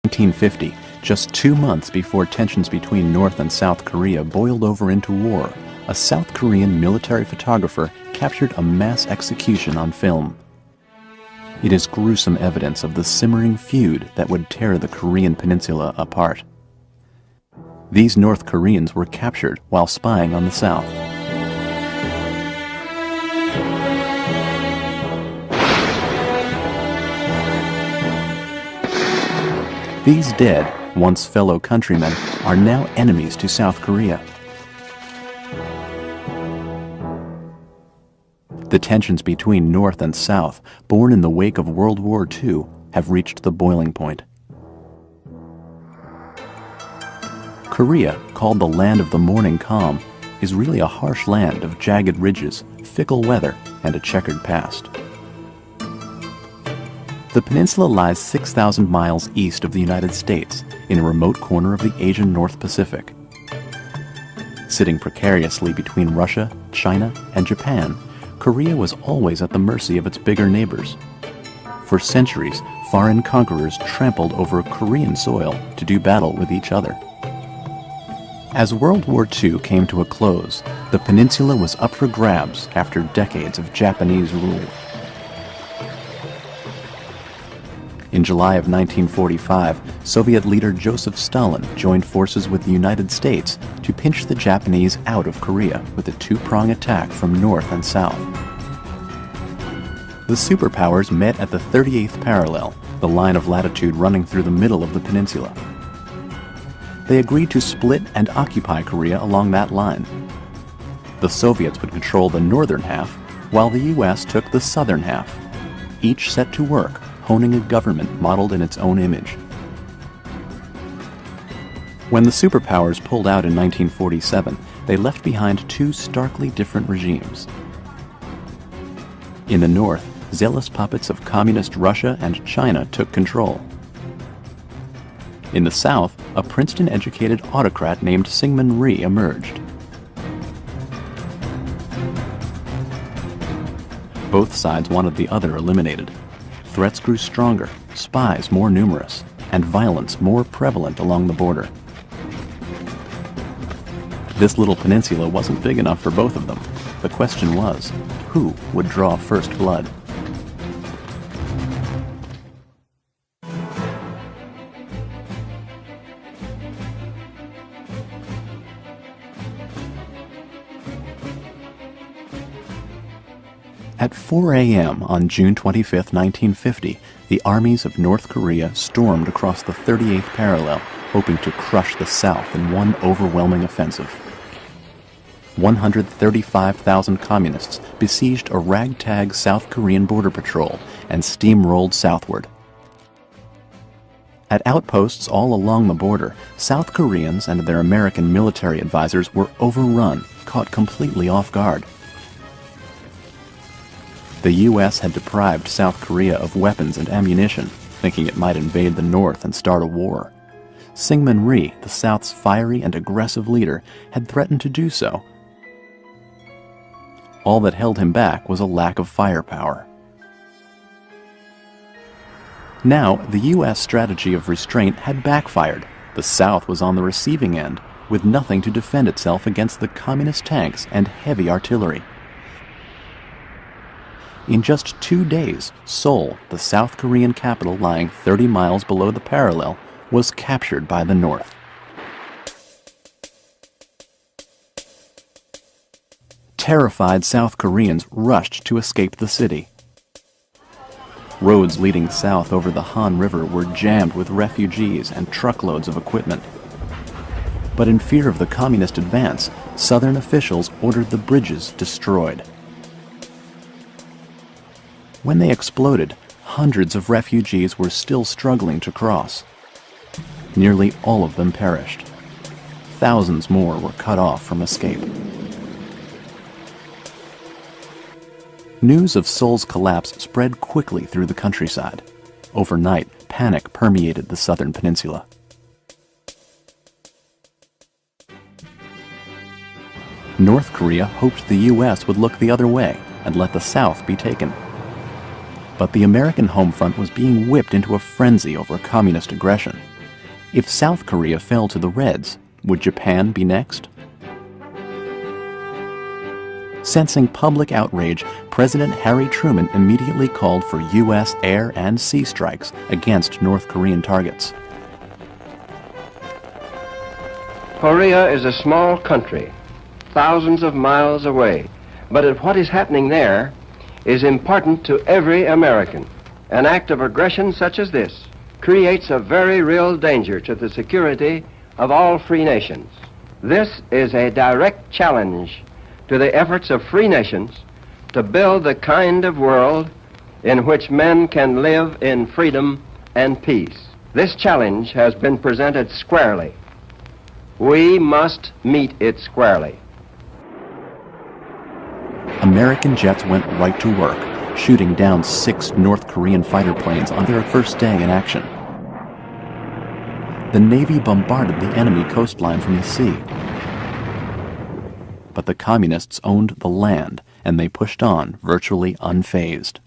1950, just 2 months before tensions between North and South Korea boiled over into war, a South Korean military photographer captured a mass execution on film. It is gruesome evidence of the simmering feud that would tear the Korean peninsula apart. These North Koreans were captured while spying on the South. These dead, once fellow countrymen, are now enemies to South Korea. The tensions between North and South, born in the wake of World War II, have reached the boiling point. Korea, called the land of the morning calm, is really a harsh land of jagged ridges, fickle weather, and a checkered past. The peninsula lies 6,000 miles east of the United States, in a remote corner of the Asian North Pacific. Sitting precariously between Russia, China, and Japan, Korea was always at the mercy of its bigger neighbors. For centuries, foreign conquerors trampled over Korean soil to do battle with each other. As World War II came to a close, the peninsula was up for grabs after decades of Japanese rule. In July of 1945, Soviet leader Joseph Stalin joined forces with the United States to pinch the Japanese out of Korea with a two-prong attack from north and south. The superpowers met at the 38th parallel, the line of latitude running through the middle of the peninsula. They agreed to split and occupy Korea along that line. The Soviets would control the northern half, while the US took the southern half, each set to work honing a government modeled in its own image. When the superpowers pulled out in 1947, they left behind two starkly different regimes. In the north, zealous puppets of communist Russia and China took control. In the south, a Princeton-educated autocrat named Syngman Rhee emerged. Both sides wanted the other eliminated. Threats grew stronger, spies more numerous, and violence more prevalent along the border. This little peninsula wasn't big enough for both of them. The question was, who would draw first blood? At 4 a.m. on June 25, 1950, the armies of North Korea stormed across the 38th parallel, hoping to crush the South in one overwhelming offensive. 135,000 communists besieged a ragtag South Korean border patrol and steamrolled southward. At outposts all along the border, South Koreans and their American military advisors were overrun, caught completely off guard. The U.S. had deprived South Korea of weapons and ammunition, thinking it might invade the North and start a war. Syngman Rhee, the South's fiery and aggressive leader, had threatened to do so. All that held him back was a lack of firepower. Now, the U.S. strategy of restraint had backfired. The South was on the receiving end, with nothing to defend itself against the communist tanks and heavy artillery. In just 2 days, Seoul, the South Korean capital lying 30 miles below the parallel, was captured by the North. Terrified South Koreans rushed to escape the city. Roads leading south over the Han River were jammed with refugees and truckloads of equipment. But in fear of the communist advance, Southern officials ordered the bridges destroyed. When they exploded, hundreds of refugees were still struggling to cross. Nearly all of them perished. Thousands more were cut off from escape. News of Seoul's collapse spread quickly through the countryside. Overnight, panic permeated the southern peninsula. North Korea hoped the U.S. would look the other way and let the South be taken. But the American home front was being whipped into a frenzy over communist aggression. If South Korea fell to the Reds, would Japan be next? Sensing public outrage, President Harry Truman immediately called for U.S. air and sea strikes against North Korean targets. Korea is a small country, thousands of miles away, but what is happening there is important to every American. An act of aggression such as this creates a very real danger to the security of all free nations. This is a direct challenge to the efforts of free nations to build the kind of world in which men can live in freedom and peace. This challenge has been presented squarely. We must meet it squarely. American jets went right to work, shooting down 6 North Korean fighter planes on their first day in action. The Navy bombarded the enemy coastline from the sea. But the communists owned the land, and they pushed on virtually unfazed.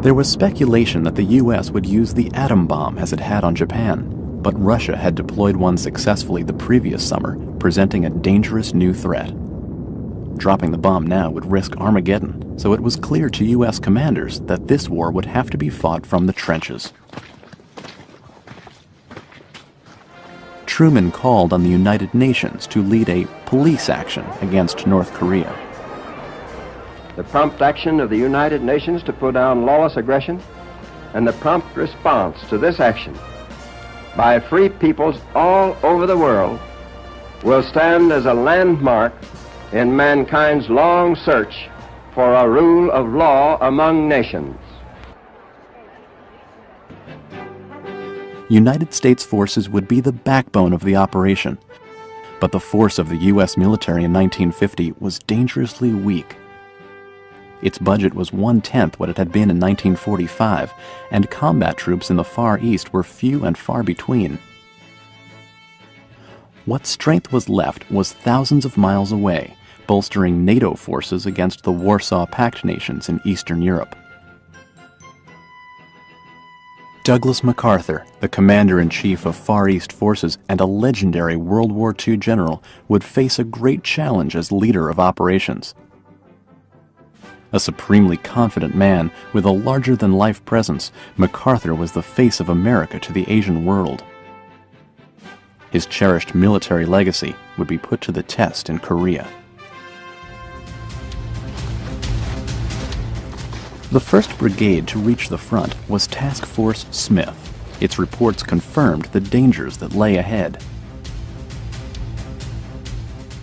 There was speculation that the U.S. would use the atom bomb as it had on Japan, but Russia had deployed one successfully the previous summer, presenting a dangerous new threat. Dropping the bomb now would risk Armageddon, so it was clear to U.S. commanders that this war would have to be fought from the trenches. Truman called on the United Nations to lead a police action against North Korea. The prompt action of the United Nations to put down lawless aggression and the prompt response to this action by free peoples all over the world will stand as a landmark in mankind's long search for a rule of law among nations. United States forces would be the backbone of the operation, but the force of the U.S. military in 1950 was dangerously weak. Its budget was 1/10 what it had been in 1945, and combat troops in the Far East were few and far between. What strength was left was thousands of miles away, bolstering NATO forces against the Warsaw Pact nations in Eastern Europe. Douglas MacArthur, the commander-in-chief of Far East forces and a legendary World War II general, would face a great challenge as leader of operations. A supremely confident man with a larger-than-life presence, MacArthur was the face of America to the Asian world. His cherished military legacy would be put to the test in Korea. The 1st Brigade to reach the front was Task Force Smith. Its reports confirmed the dangers that lay ahead.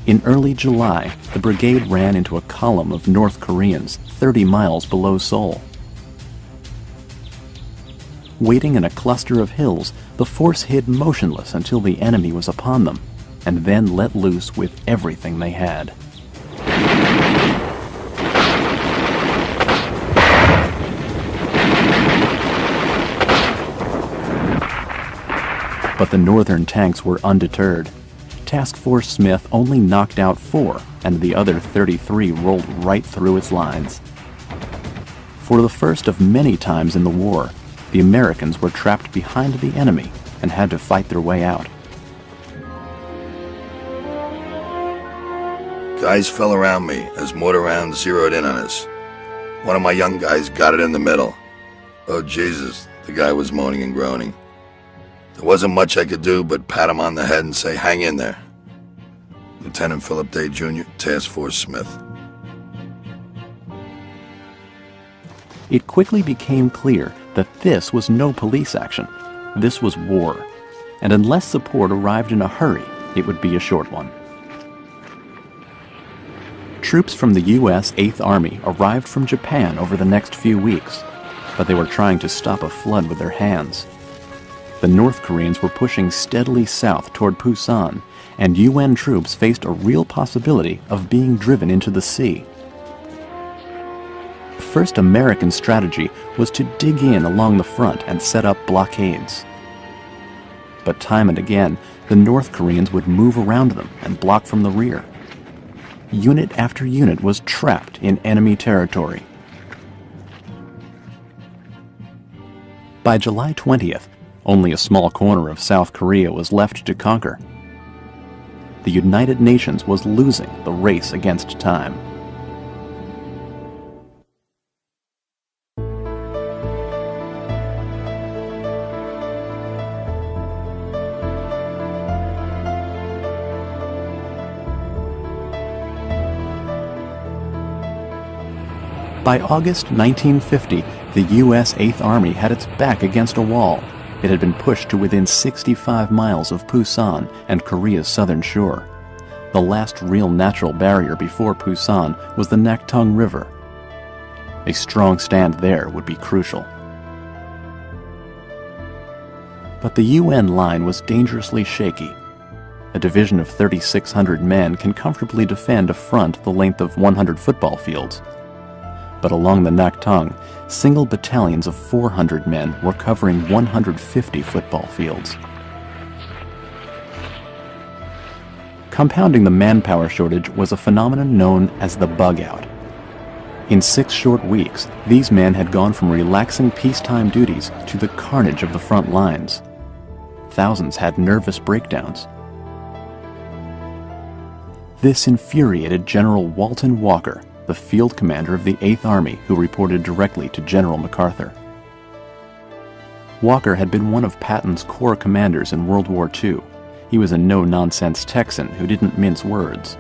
In early July, the brigade ran into a column of North Koreans 30 miles below Seoul. Waiting in a cluster of hills, the force hid motionless until the enemy was upon them, and then let loose with everything they had. But the northern tanks were undeterred. Task Force Smith only knocked out 4, and the other 33 rolled right through its lines. For the first of many times in the war, the Americans were trapped behind the enemy and had to fight their way out. Guys fell around me as mortar rounds zeroed in on us. One of my young guys got it in the middle. Oh, Jesus, the guy was moaning and groaning. There wasn't much I could do but pat him on the head and say, "Hang in there." Lieutenant Philip Day, Jr., Task Force Smith. It quickly became clear that this was no police action. This was war, and unless support arrived in a hurry, it would be a short one. Troops from the U.S. 8th Army arrived from Japan over the next few weeks, but they were trying to stop a flood with their hands. The North Koreans were pushing steadily south toward Pusan, and UN troops faced a real possibility of being driven into the sea. The first American strategy was to dig in along the front and set up blockades. But time and again, the North Koreans would move around them and block from the rear. Unit after unit was trapped in enemy territory. By July 20th, only a small corner of South Korea was left to conquer. The United Nations was losing the race against time. By August 1950, the U.S. Eighth Army had its back against a wall. It had been pushed to within 65 miles of Pusan and Korea's southern shore. The last real natural barrier before Pusan was the Naktung River. A strong stand there would be crucial. But the UN line was dangerously shaky. A division of 3,600 men can comfortably defend a front the length of 100 football fields. But along the Naktung, single battalions of 400 men were covering 150 football fields. Compounding the manpower shortage was a phenomenon known as the bug out. In 6 short weeks, these men had gone from relaxing peacetime duties to the carnage of the front lines. Thousands had nervous breakdowns. This infuriated General Walton Walker, the field commander of the 8th Army, who reported directly to General MacArthur. Walker had been one of Patton's corps commanders in World War II. He was a no-nonsense Texan who didn't mince words.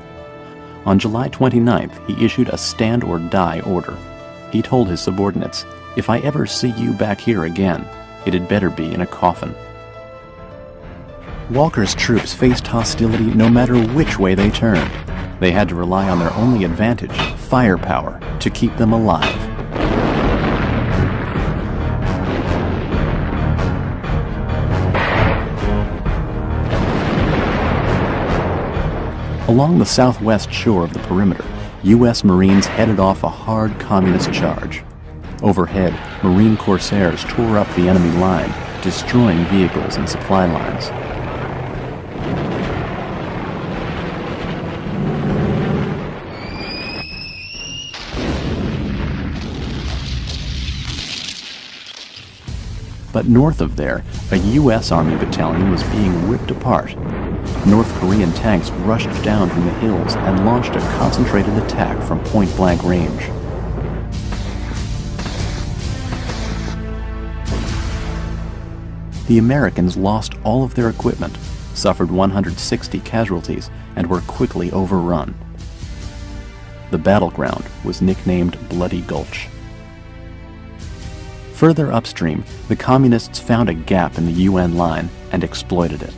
On July 29th, he issued a stand-or-die order. He told his subordinates, "If I ever see you back here again, it had better be in a coffin." Walker's troops faced hostility no matter which way they turned. They had to rely on their only advantage, firepower, to keep them alive. Along the southwest shore of the perimeter, U.S. Marines headed off a hard communist charge. Overhead, Marine corsairs tore up the enemy line, destroying vehicles and supply lines. But north of there, a U.S. Army battalion was being ripped apart. North Korean tanks rushed down from the hills and launched a concentrated attack from point-blank range. The Americans lost all of their equipment, suffered 160 casualties, and were quickly overrun. The battleground was nicknamed Bloody Gulch. Further upstream, the Communists found a gap in the UN line and exploited it.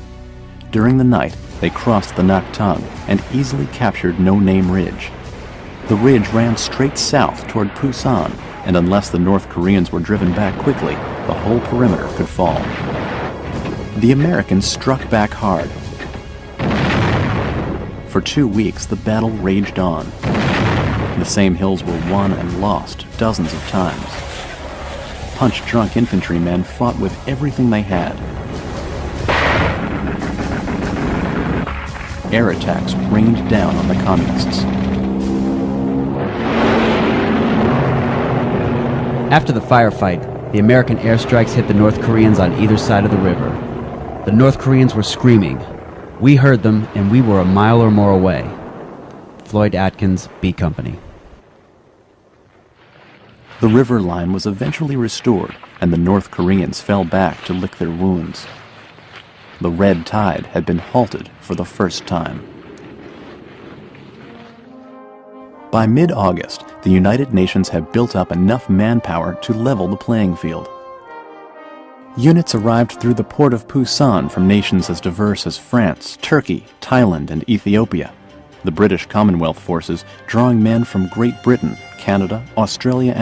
During the night, they crossed the Naktung and easily captured No Name Ridge. The ridge ran straight south toward Pusan, and unless the North Koreans were driven back quickly, the whole perimeter could fall. The Americans struck back hard. For 2 weeks, the battle raged on. The same hills were won and lost dozens of times. Punch-drunk infantrymen fought with everything they had. Air attacks rained down on the Communists. After the firefight, the American airstrikes hit the North Koreans on either side of the river. The North Koreans were screaming. We heard them, and we were a mile or more away. Floyd Atkins, B Company. The river line was eventually restored, and the North Koreans fell back to lick their wounds. The red tide had been halted for the first time. By mid-August, the United Nations had built up enough manpower to level the playing field. Units arrived through the port of Pusan from nations as diverse as France, Turkey, Thailand, and Ethiopia. The British Commonwealth forces drawing men from Great Britain, Canada, Australia, and